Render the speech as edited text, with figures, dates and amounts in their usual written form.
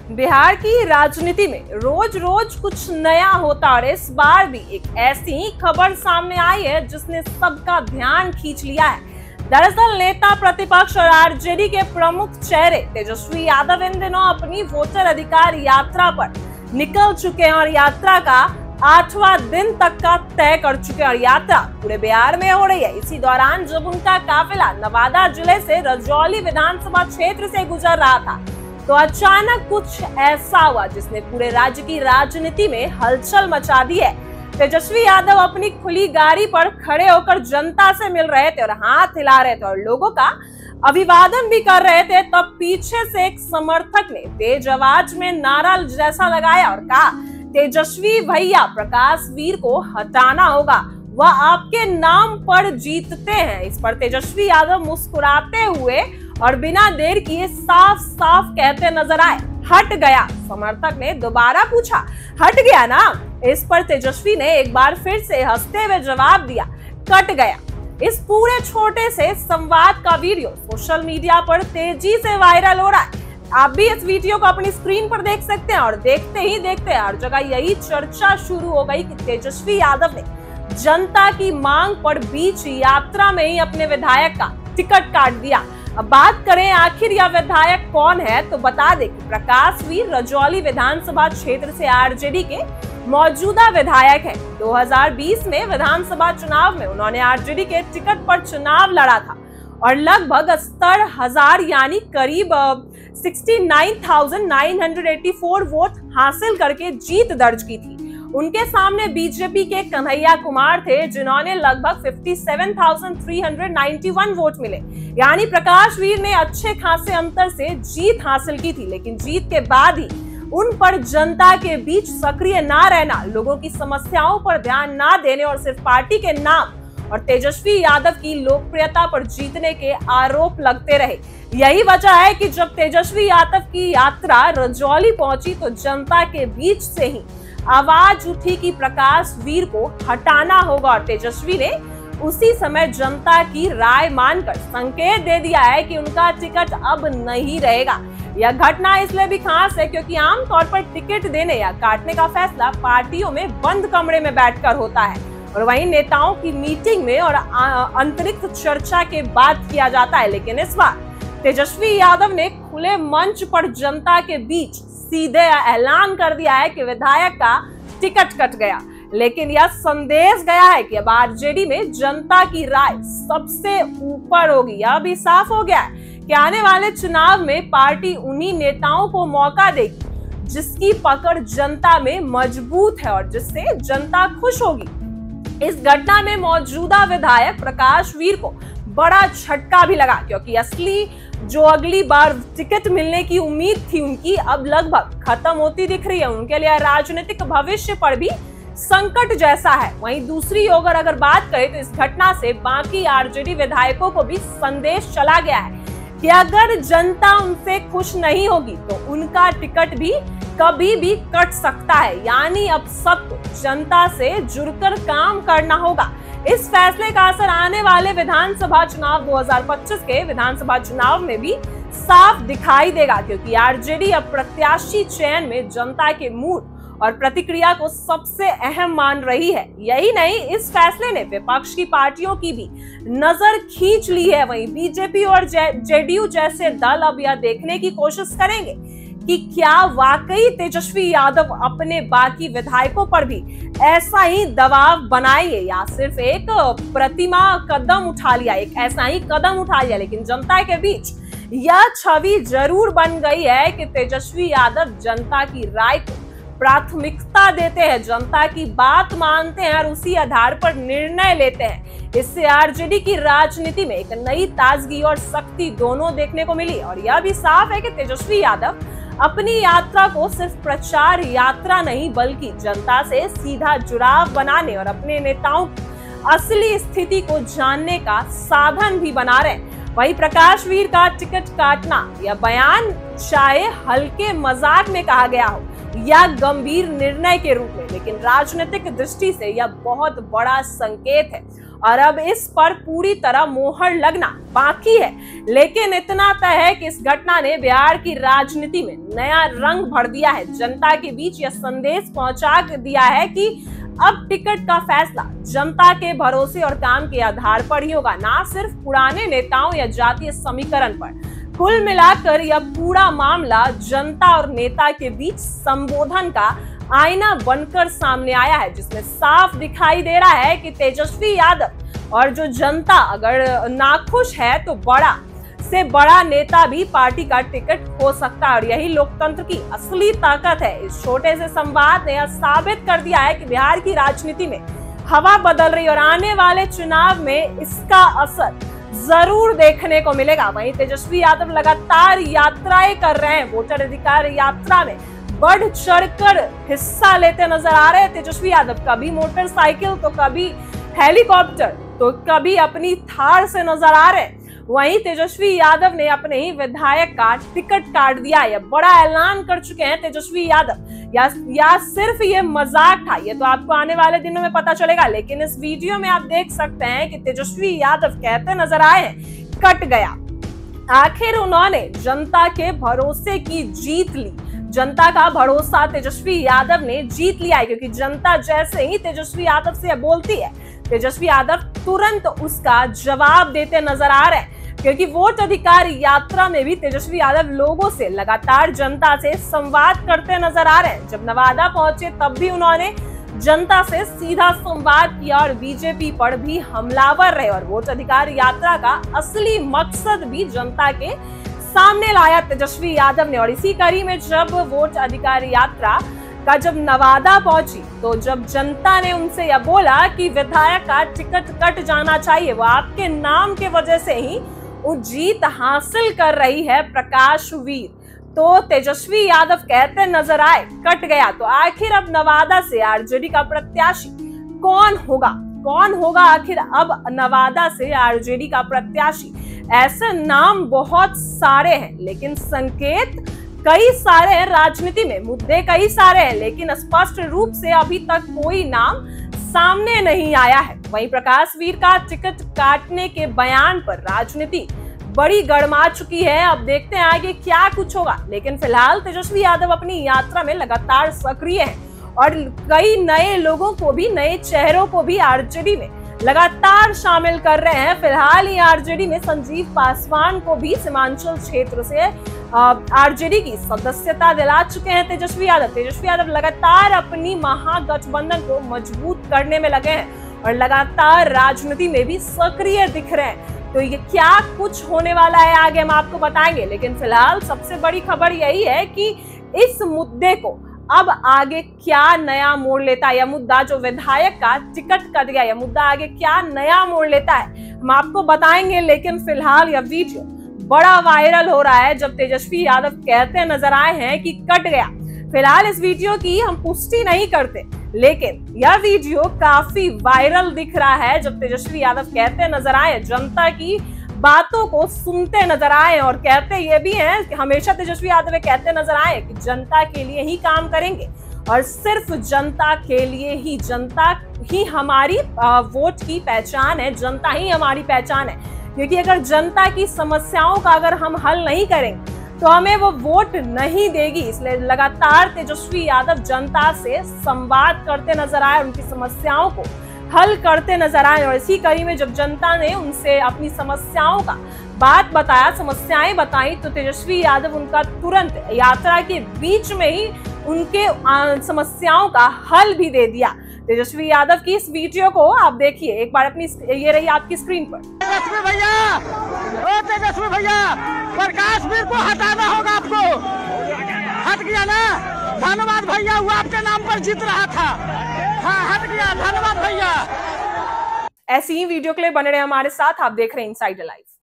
बिहार की राजनीति में रोज रोज कुछ नया होता और इस बार भी एक ऐसी ही खबर सामने आई है जिसने सबका ध्यान खींच लिया है। दरअसल नेता प्रतिपक्ष और आरजेडी के प्रमुख चेहरे तेजस्वी यादव इन दिनों अपनी वोटर अधिकार यात्रा पर निकल चुके हैं और यात्रा का 8वां दिन तक का तय कर चुके हैं और यात्रा पूरे बिहार में हो रही है। इसी दौरान जब उनका काफिला नवादा जिले से रजौली विधानसभा क्षेत्र से गुजर रहा था तो अचानक कुछ ऐसा हुआ जिसने पूरे राज्य की राजनीति में हलचल मचा दी है। तेजस्वी यादव अपनी खुली गाड़ी पर खड़े होकर जनता से मिल रहे थे और हाथ हिला रहे थे और लोगों का अभिवादन भी कर रहे थे, तब पीछे से एक समर्थक ने तेज आवाज में नारा जैसा लगाया और कहा, तेजस्वी भैया प्रकाश वीर को हटाना होगा, वह आपके नाम पर जीतते हैं। इस पर तेजस्वी यादव मुस्कुराते हुए और बिना देर किए साफ साफ कहते नजर आए, हट गया। समर्थक ने दोबारा पूछा, हट गया ना? इस पर तेजस्वी ने एक बार फिर से हंसते हुए जवाब दिया, कट गया। इस पूरे छोटे से संवाद का वीडियो सोशल मीडिया पर तेजी से वायरल हो रहा है। आप भी इस वीडियो को अपनी स्क्रीन पर देख सकते हैं और देखते ही देखते हर जगह यही चर्चा शुरू हो गई कि तेजस्वी यादव ने जनता की मांग पर बीच यात्रा में ही अपने विधायक का टिकट काट दिया। अब बात करें आखिर यह विधायक कौन है तो बता दें कि प्रकाश वीर रजौली विधानसभा क्षेत्र से आरजेडी के मौजूदा विधायक हैं। 2020 में विधानसभा चुनाव में उन्होंने आरजेडी के टिकट पर चुनाव लड़ा था और लगभग 70,000 यानी करीब 69,984 वोट हासिल करके जीत दर्ज की थी। उनके सामने बीजेपी के कन्हैया कुमार थे जिन्होंने लगभग 57,391 वोट मिले, यानी प्रकाश वीर ने अच्छे खासे अंतर से जीत हासिल की थी। लेकिन जीत के बाद ही उन पर जनता के बीच सक्रिय ना रहना, लोगों की समस्याओं पर ध्यान ना देने और सिर्फ पार्टी के नाम और तेजस्वी यादव की लोकप्रियता पर जीतने के आरोप लगते रहे। यही वजह है कि जब तेजस्वी यादव की यात्रा रजौली पहुंची तो जनता के बीच से ही आवाज उठी कि प्रकाश वीर को हटाना होगा और तेजस्वी ने उसी समय जनता की राय मानकर संकेत दे दिया है कि उनका टिकट अब नहीं रहेगा। यह घटना इसलिए भी खास है क्योंकि आमतौर पर टिकट देने या काटने का फैसला पार्टियों में बंद कमरे में बैठकर होता है और वहीं नेताओं की मीटिंग में और अंतरिक्त चर्चा के बाद किया जाता है। लेकिन इस बार तेजस्वी यादव ने खुले मंच पर जनता के बीच सीधे ऐलान कर दिया है कि विधायक का टिकट कट गया। लेकिन यह संदेश गया है कि अब आरजेडी में जनता की राय सबसे ऊपर होगी। यह भी साफ हो गया है कि आने वाले चुनाव में पार्टी उन्हीं नेताओं को मौका देगी जिसकी पकड़ जनता में मजबूत है और जिससे जनता खुश होगी। इस घटना में मौजूदा विधायक प्रकाश वीर को बड़ा झटका भी लगा क्योंकि असली जो अगली बार टिकट मिलने की उम्मीद थी उनकी अब लगभग खत्म होती दिख रही है। उनके लिए राजनीतिक भविष्य पर भी संकट जैसा है। वहीं दूसरी ओर अगर बात करें तो इस घटना से बाकी आरजेडी विधायकों को भी संदेश चला गया है कि अगर जनता उनसे खुश नहीं होगी तो उनका टिकट भी कभी भी कट सकता है। यानी अब सबको जनता से जुड़कर काम करना होगा। इस फैसले का असर आने वाले विधानसभा चुनाव 2025 के विधानसभा चुनाव में भी साफ दिखाई देगा क्योंकि आरजेडी अब प्रत्याशी चयन में जनता के मूड और प्रतिक्रिया को सबसे अहम मान रही है। यही नहीं, इस फैसले ने विपक्ष की पार्टियों की भी नजर खींच ली है। वहीं बीजेपी और जेडीयू जैसे दल अब यह देखने की कोशिश करेंगे कि क्या वाकई तेजस्वी यादव अपने बाकी विधायकों पर भी ऐसा ही दबाव बनाएंगे या सिर्फ एक कदम उठा लिया। लेकिन जनता के बीच यह छवि जरूर बन गई है कि तेजस्वी यादव जनता की राय को प्राथमिकता देते हैं, जनता की बात मानते हैं और उसी आधार पर निर्णय लेते हैं। इससे आरजेडी की राजनीति में एक नई ताजगी और शक्ति दोनों देखने को मिली और यह भी साफ है कि तेजस्वी यादव अपनी यात्रा को सिर्फ प्रचार यात्रा नहीं बल्कि जनता से सीधा जुड़ाव बनाने और अपने नेताओं की असली स्थिति को जानने का साधन भी बना रहे। वहीं प्रकाश वीर का टिकट काटना यह बयान चाहे हल्के मजाक में कहा गया हो या गंभीर निर्णय के रूप में, लेकिन राजनीतिक दृष्टि से यह बहुत बड़ा संकेत है और अब इस पर पूरी तरह मोहर लगना बाकी है। लेकिन इतना तय है कि इस घटना ने बिहार की राजनीति में नया रंग भर दिया है। जनता के बीच यह संदेश पहुंचा दिया है कि अब टिकट का फैसला जनता के भरोसे और काम के आधार पर ही होगा, ना सिर्फ पुराने नेताओं या जातीय समीकरण पर। कुल मिलाकर यह पूरा मामला जनता और नेता के बीच संबोधन का आईना बनकर सामने आया है, जिसमें साफ दिखाई दे रहा है कि तेजस्वी यादव और जो जनता अगर नाखुश है तो बड़ा से बड़ा नेता भी पार्टी का टिकट हो सकता है। और यही लोकतंत्र की असली ताकत है। इस छोटे से संवाद ने यह साबित कर दिया है कि बिहार की राजनीति में हवा बदल रही और आने वाले चुनाव में इसका असर जरूर देखने को मिलेगा। वहीं तेजस्वी यादव लगातार यात्राएं कर रहे हैं। वोटर अधिकार यात्रा में बढ़ चढ़कर हिस्सा लेते नजर आ रहे हैं तेजस्वी यादव। कभी मोटरसाइकिल तो कभी हेलीकॉप्टर तो कभी अपनी थार से नजर आ रहे हैं। वहीं तेजस्वी यादव ने अपने ही विधायक का टिकट काट दिया है। बड़ा ऐलान कर चुके हैं तेजस्वी यादव। या सिर्फ ये मजाक था, ये तो आपको आने वाले दिनों में पता चलेगा। लेकिन इस वीडियो में आप देख सकते हैं कि तेजस्वी यादव कहते नजर आए हैं, कट गया। आखिर उन्होंने जनता के भरोसे की जीत ली। जनता का भरोसा तेजस्वी यादव ने जीत लिया है, क्योंकि जनता जैसे ही तेजस्वी यादव से बोलती है, तेजस्वी यादव तुरंत उसका जवाब देते नजर आ रहे हैं। क्योंकि वोट अधिकार यात्रा में भी तेजस्वी यादव लोगों से लगातार जनता से संवाद करते नजर आ रहे हैं। जब नवादा पहुंचे तब भी उन्होंने जनता से सीधा संवाद किया और बीजेपी पर भी हमलावर रहे। और वोट अधिकार यात्रा का असली मकसद भी जनता के सामने लाया तेजस्वी यादव ने। और इसी कड़ी में जब वोट अधिकार यात्रा का जब नवादा पहुंची तो जब जनता ने उनसे यह बोला कि विधायक का टिकट कट जाना चाहिए, वो आपके नाम के वजह से ही वो जीत हासिल कर रही है प्रकाश वीर, तो तेजस्वी यादव कहते नजर आए, कट गया। तो आखिर अब नवादा से आरजेडी का प्रत्याशी कौन होगा? कौन होगा आखिर अब नवादा से आरजेडी का प्रत्याशी? ऐसे नाम बहुत सारे हैं, लेकिन संकेत कई सारे हैं। राजनीति में मुद्दे कई सारे हैं, लेकिन स्पष्ट रूप से अभी तक कोई नाम सामने नहीं आया है। वहीं प्रकाश वीर का टिकट काटने के बयान पर राजनीति बड़ी गरमा चुकी है। अब देखते हैं आगे क्या कुछ होगा। लेकिन फिलहाल तेजस्वी यादव अपनी यात्रा में लगातार सक्रिय हैं और कई नए लोगों को भी, नए चेहरों को भी आरजेडी में लगातार शामिल कर रहे हैं। फिलहाल ही आरजेडी में संजीव पासवान को भी सीमांचल क्षेत्र से आरजेडी की सदस्यता दिला चुके हैं तेजस्वी यादव। तेजस्वी यादव लगातार अपनी महागठबंधन को मजबूत करने में लगे हैं और लगातार राजनीति में भी सक्रिय दिख रहे हैं। तो ये क्या कुछ होने वाला है आगे हम आपको बताएंगे। लेकिन फिलहाल सबसे बड़ी खबर यही है कि इस मुद्दे को अब आगे क्या नया मोड़ लेता है। यह मुद्दा जो विधायक का टिकट कट गया, यह मुद्दा आगे क्या नया मोड़ लेता है हम आपको बताएंगे। लेकिन फिलहाल यह वीडियो बड़ा वायरल हो रहा है जब तेजस्वी यादव कहते नजर आए हैं कि कट गया। फिलहाल इस वीडियो की हम पुष्टि नहीं करते, लेकिन यह वीडियो काफी वायरल दिख रहा है जब तेजस्वी यादव कहते नजर आए, जनता की बातों को सुनते नजर आए और कहते ये भी हैं कि हमेशा तेजस्वी यादव कहते नजर आए कि जनता के लिए ही काम करेंगे और सिर्फ जनता के लिए ही। जनता ही हमारी वोट की पहचान है, जनता ही हमारी पहचान है। क्योंकि अगर जनता की समस्याओं का अगर हम हल नहीं करेंगे तो हमें वो वोट नहीं देगी। इसलिए लगातार तेजस्वी यादव जनता से संवाद करते नजर आए, उनकी समस्याओं को हल करते नजर आए। और इसी कड़ी में जब जनता ने उनसे अपनी समस्याओं का बात बताया, समस्याएं बताई, तो तेजस्वी यादव उनका तुरंत यात्रा के बीच में ही उनके समस्याओं का हल भी दे दिया। तेजस्वी यादव की इस वीडियो को आप देखिए एक बार, अपनी ये रही आपकी स्क्रीन पर। तेजस्वी भैया, ओ तेजस्वी भैया, प्रकाश वीर को हटाना होगा आपको। हट गया ना, धन्यवाद भैया, वो आपके नाम पर जीत रहा था। हाँ, हट गया, धन्यवाद भैया। ऐसी ही वीडियो के लिए बने रहे हमारे साथ। आप देख रहे हैं इनसाइडर लाइव।